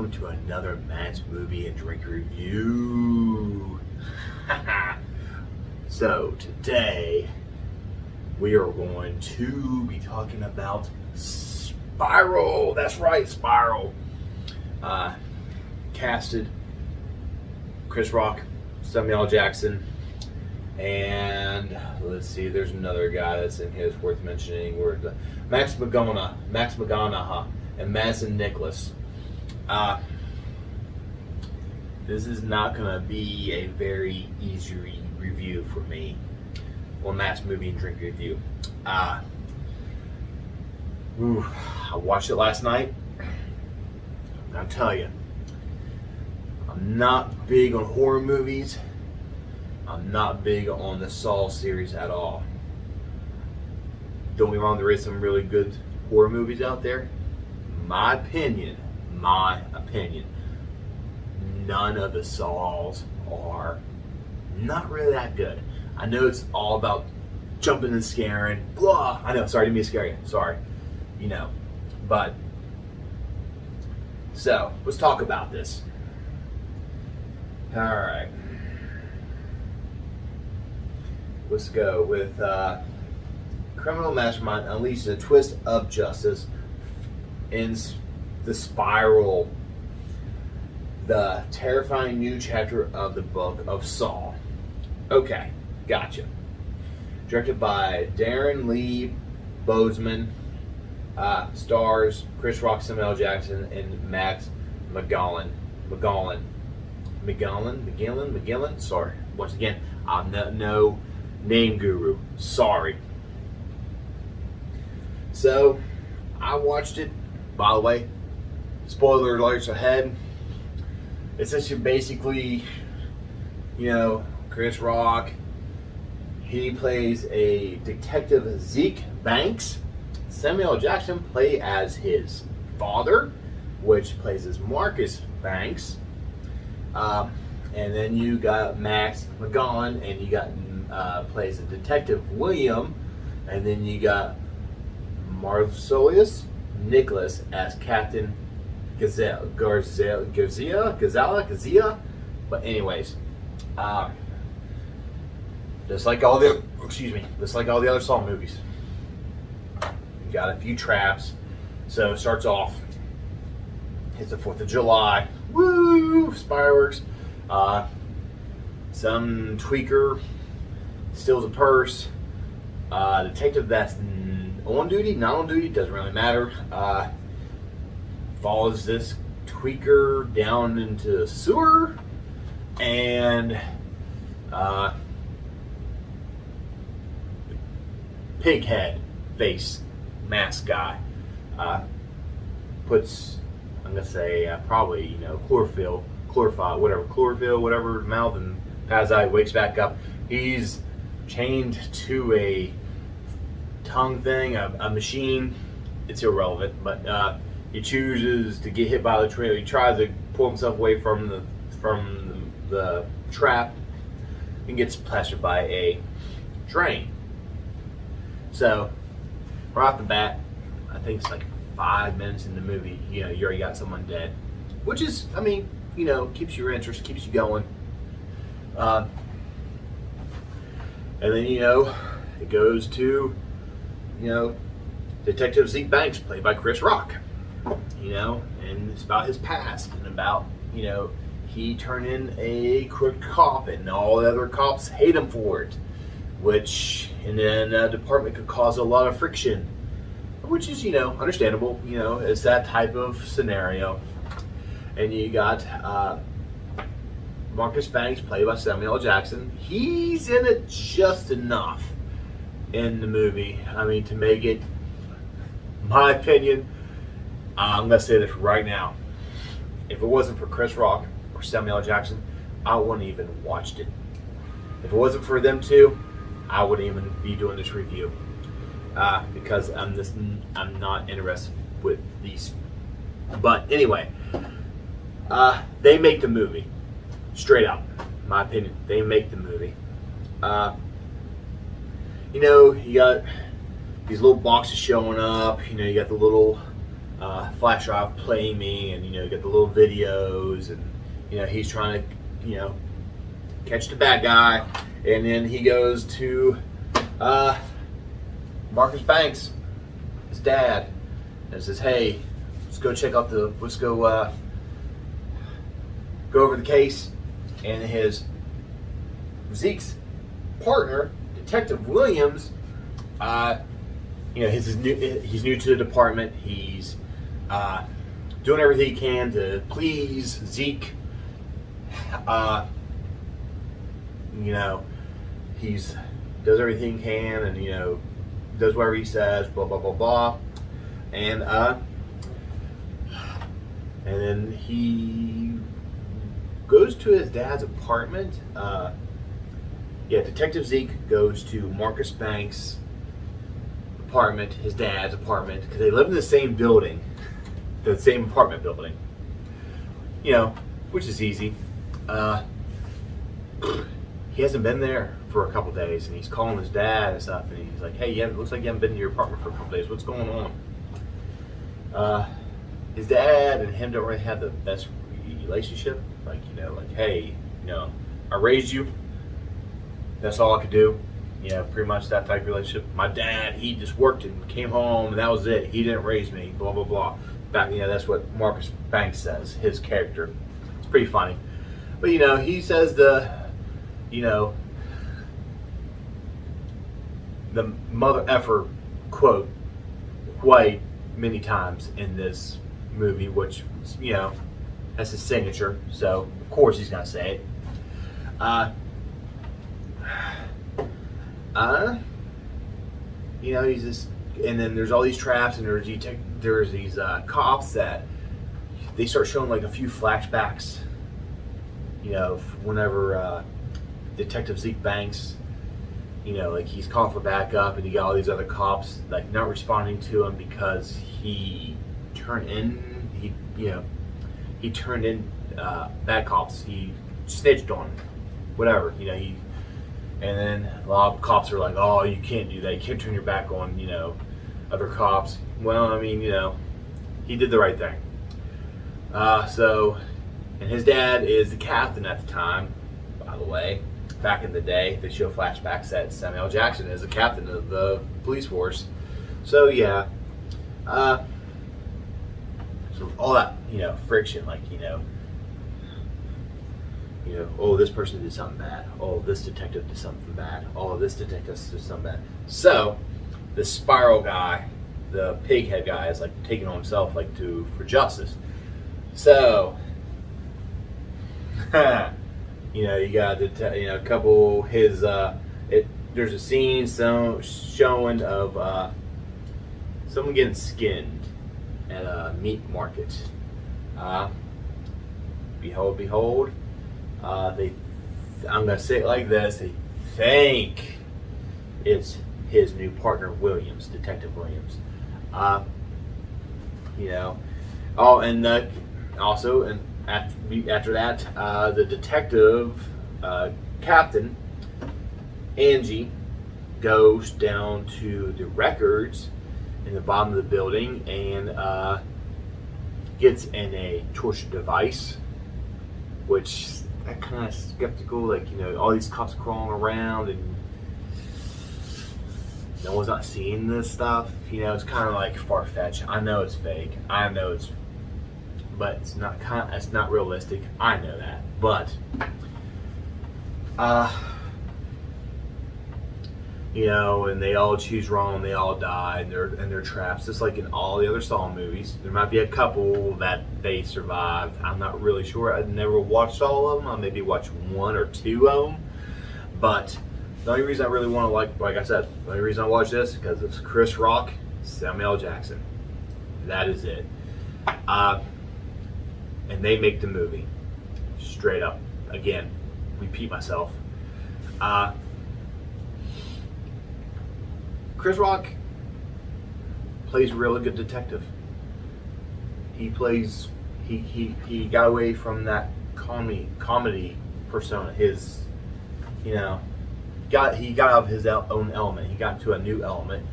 welcome to another Matt's Movie and Drink Review. So today we are going to be talking about Spiral. That's right, Spiral. Casted Chris Rock, Samuel L. Jackson, and let's see, there's another guy that's in here that's worth mentioning. Max McGonagall, and Madison Nicholas. This is not going to be a very easy review for me on Matt's Movie and Drink Review. I watched it last night. I'm going to tell you, I'm not big on horror movies. I'm not big on the Saw series at all. Don't get me wrong, there is some really good horror movies out there. My opinion, none of the Saws are not really that good. I know it's all about jumping and scaring, blah. I know, sorry, didn't mean to scare you. Sorry, but so let's talk about this. All right, let's go with criminal mastermind unleashes a twist of justice in the Spiral, the terrifying new chapter of the book of Saw. Okay, gotcha. Directed by Darren Lee Bozeman, stars Chris Rock, Samuel L. Jackson, and Max McGowan. McGillen. Sorry, once again, I'm no name guru. Sorry. So, I watched it. By the way, spoiler alerts ahead. It's basically, Chris Rock. He plays a detective, Zeke Banks. Samuel L. Jackson play as his father, which plays as Marcus Banks. And then you got Max McGowan, and you got plays a detective, William, and then you got Marcellus Nicholas as Captain Garcia. But anyways, just like all the other Saw movies, you got a few traps. So it starts off. It's the 4th of July. Woo! Fireworks. Some tweaker steals a purse. Detective that's on duty, not on duty, doesn't really matter. Follows this tweaker down into the sewer, and pig head face mask guy puts, I'm gonna say probably chlorophyll, whatever mouth, and as I wakes back up, he's chained to a tongue thing, a machine. It's irrelevant, but he chooses to get hit by the trail. He tries to pull himself away from the trap and gets plastered by a train. So right off the bat, I think it's like 5 minutes in the movie, you already got someone dead, which is, keeps your interest, keeps you going. And then it goes to Detective Zeke Banks, played by Chris Rock. And it's about his past, and about he turned in a crooked cop, and all the other cops hate him for it, which in the department could cause a lot of friction, which is understandable. It's that type of scenario. And you got Marcus Banks, played by Samuel L. Jackson. He's in it just enough in the movie, to make it, my opinion, I'm going to say this right now. If it wasn't for Chris Rock or Samuel L. Jackson, I wouldn't even watched it. If it wasn't for them two, I wouldn't even be doing this review. Because I'm not interested with these. But anyway, they make the movie. Straight up, my opinion, they make the movie. You got these little boxes showing up. You got the little flash drive, play me, and get the little videos, and he's trying to catch the bad guy, and then he goes to Marcus Banks, his dad, and says, "Hey, let's go check out let's go go over the case." And Zeke's partner, Detective Williams, he's new to the department. He's doing everything he can to please Zeke. He's does everything he can, and does whatever he says, blah blah blah blah, and then he goes to his dad's apartment. Detective Zeke goes to Marcus Banks' apartment, his dad's apartment, because they live in the same building, the same apartment building. Which is easy. He hasn't been there for a couple days, and he's calling his dad and stuff, and he's like, "Hey, it looks like you haven't been to your apartment for a couple days. What's going on?" His dad and him don't really have the best relationship. Hey, I raised you. That's all I could do. Pretty much that type of relationship. My dad, he just worked and came home, and that was it. He didn't raise me. Blah blah blah. That's what Marcus Banks says. His character. It's pretty funny. But he says the mother effer quote quite many times in this movie, which that's his signature. So of course he's gonna say it. He's just, and then there's all these traps, and there's these cops that they start showing like a few flashbacks. Whenever Detective Zeke Banks, he's calling for backup, and you got all these other cops like not responding to him because he turned in bad cops. He snitched on him, whatever. And then a lot of cops are like, "Oh, you can't do that. You can't turn your back on other cops." Well, he did the right thing. And his dad is the captain at the time, by the way. Back in the day, they show flashbacks that Samuel L. Jackson is the captain of the police force. So yeah, so all that friction, oh, this person did something bad. Oh, this detective did something bad. Oh, this detective did something bad. So the Spiral guy, the pighead guy, is taking on himself for justice. So you got a couple his there's a scene showing of someone getting skinned at a meat market. Behold, I'm gonna say it like this: they think it's his new partner, Williams, Detective Williams. Oh, and also, and after that, the detective captain, Angie, goes down to the records in the bottom of the building and gets in a torture device, which I'm kind of skeptical. All these cops crawling around and no one's not seeing this stuff. It's kind of far-fetched. I know it's fake. I know but it's not realistic. I know that, but and they all choose wrong. They all die, and they're traps, just like in all the other Saw movies. There might be a couple that they survived. I'm not really sure. I've never watched all of them. I maybe watched one or two of them. But the only reason I really want to like I said, the only reason I watch this is because it's Chris Rock, Samuel L. Jackson. That is it. And they make the movie straight up. Again, repeat myself. Chris Rock plays a really good detective. He got away from that comedy persona. He got out of his own element. He got into a new element.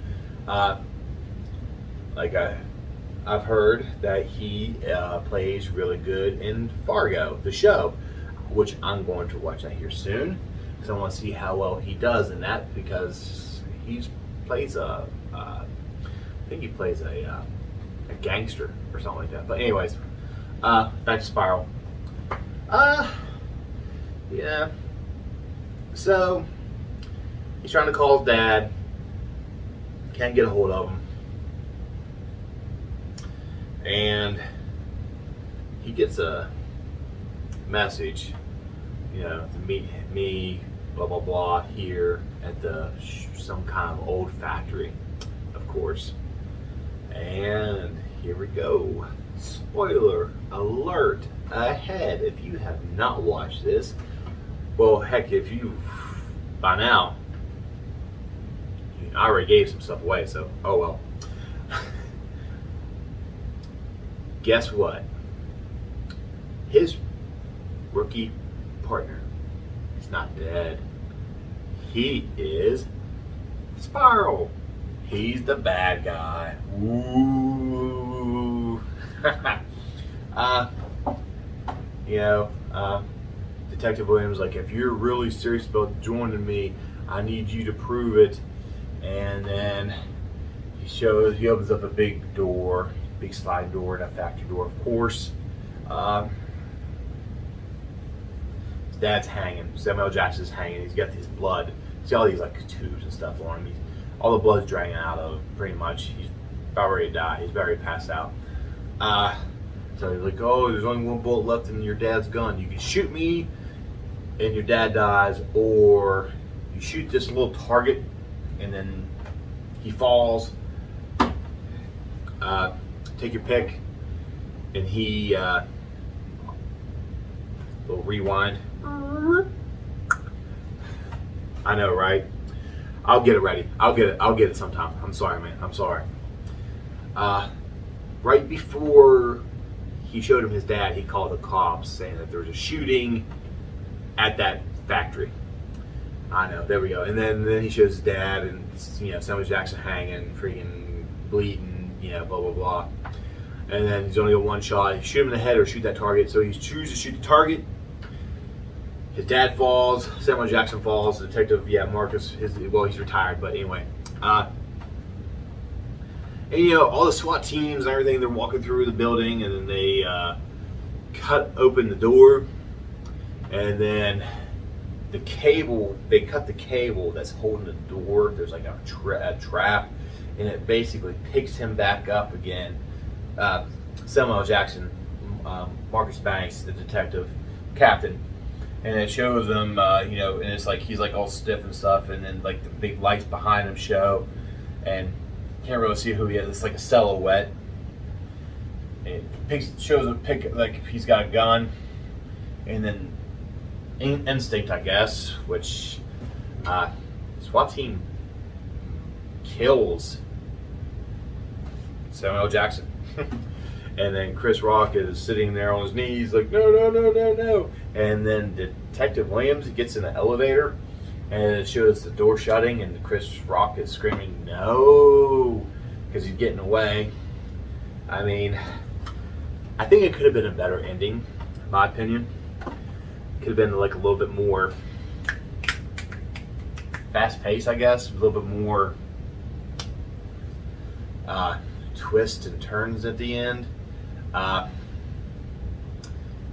I've heard that he plays really good in Fargo, the show, which I'm going to watch that here soon because I want to see how well he does in that because he plays I think he plays a gangster or something like that. But anyways, back to Spiral. Yeah. So he's trying to call his dad. Can't get a hold of him. And he gets a message, to meet me, blah blah blah, here at some kind of old factory, of course. And here we go. Spoiler alert ahead. If you have not watched this, well, heck, if you by now, I already gave some stuff away, so oh well. Guess what? His rookie partner is not dead. He is Spiral. He's the bad guy. Ooh. Detective Williams, like, if you're really serious about joining me, I need you to prove it. And then he opens up a big sliding door and a factory door, of course. His dad's hanging. Samuel Jackson's hanging. He's got this blood. See all these like tubes and stuff on him. All the blood's draining out of him, pretty much. He's about ready to die. He's about ready to pass out. So he's like, oh, there's only one bullet left in your dad's gun. You can shoot me and your dad dies, or you shoot this little target and then he falls. Take your pick. And he little rewind. I know, right? I'll get it ready. I'll get it sometime. I'm sorry, man. I'm sorry. Right before he showed him his dad, he called the cops saying that there was a shooting at that factory. I know. There we go. And then he shows his dad, and Samuel Jackson hanging, freaking bleeding, blah blah blah. And then he's only got one shot. He shoot him in the head or shoot that target. So he chooses to shoot the target. His dad falls. Samuel Jackson falls. The detective, Marcus, he's retired, but anyway. And all the SWAT teams and everything, they're walking through the building, and then they cut open the door, and then they cut the cable that's holding the door. There's like a trap, and it basically picks him back up again. Samuel Jackson, Marcus Banks, the detective captain, and it shows him, and it's like he's like all stiff and stuff, and then like the big lights behind him show, and can't really see who he is. It's like a silhouette. It shows a pick, like he's got a gun, and then instinct, I guess, which SWAT team kills Samuel Jackson. And then Chris Rock is sitting there on his knees like, no, no, no, no, no. And then Detective Williams gets in the elevator, and it shows the door shutting, and Chris Rock is screaming, no, because he's getting away. I mean, I think it could have been a better ending, in my opinion. Could have been like a little bit more fast-paced, I guess. A little bit more twists and turns at the end.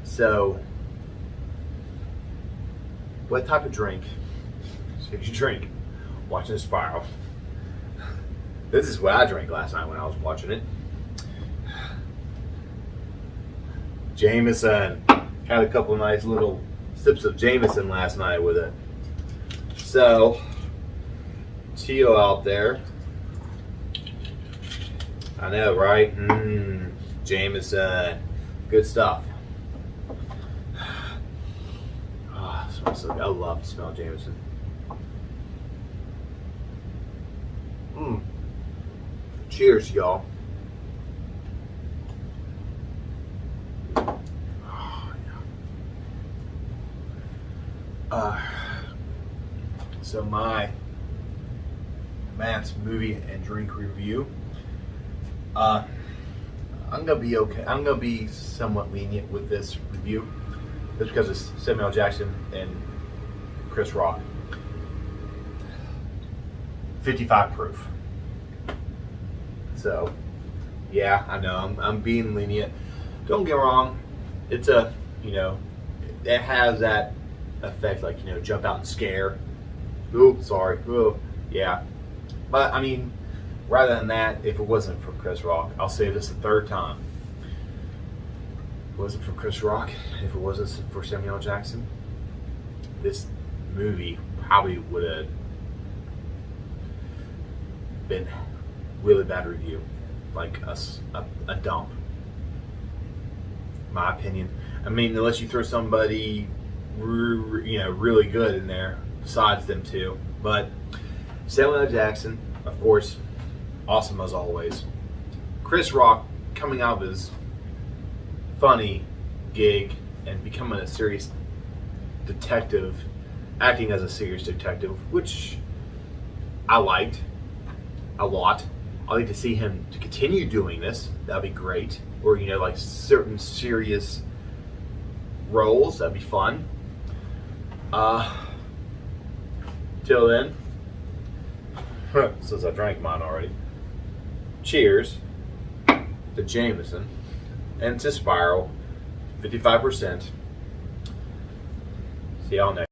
So, what type of drink should you drink watching Spiral? This is what I drank last night when I was watching it. Jameson. Had a couple nice little sips of Jameson last night with it. So, Tio out there. I know, right? Jameson. Good stuff. Oh, smells so good. I love to smell Jameson. Cheers, y'all. So Matt's movie and drink review. I'm gonna be okay. I'm gonna be somewhat lenient with this review, just because it's Samuel L. Jackson and Chris Rock. 55 proof. So, yeah, I know I'm being lenient. Don't get me wrong. It's a, it has that effect, like, jump out and scare. Ooh, sorry. Ooh, yeah. But I mean, rather than that, if it wasn't for Chris Rock, I'll say this a third time. If it wasn't for Chris Rock, if it wasn't for Samuel L. Jackson, this movie probably would have been really bad review, like a dump. My opinion. I mean, unless you throw somebody, really good in there besides them two. But Samuel L. Jackson, of course, awesome as always. Chris Rock coming out of his funny gig and becoming a serious detective, acting as a serious detective, which I liked a lot. I'd like to see him to continue doing this. That'd be great. Or, like certain serious roles. That'd be fun. Till then, since I drank mine already, cheers to Jameson and to Spiral, 55%. See y'all next.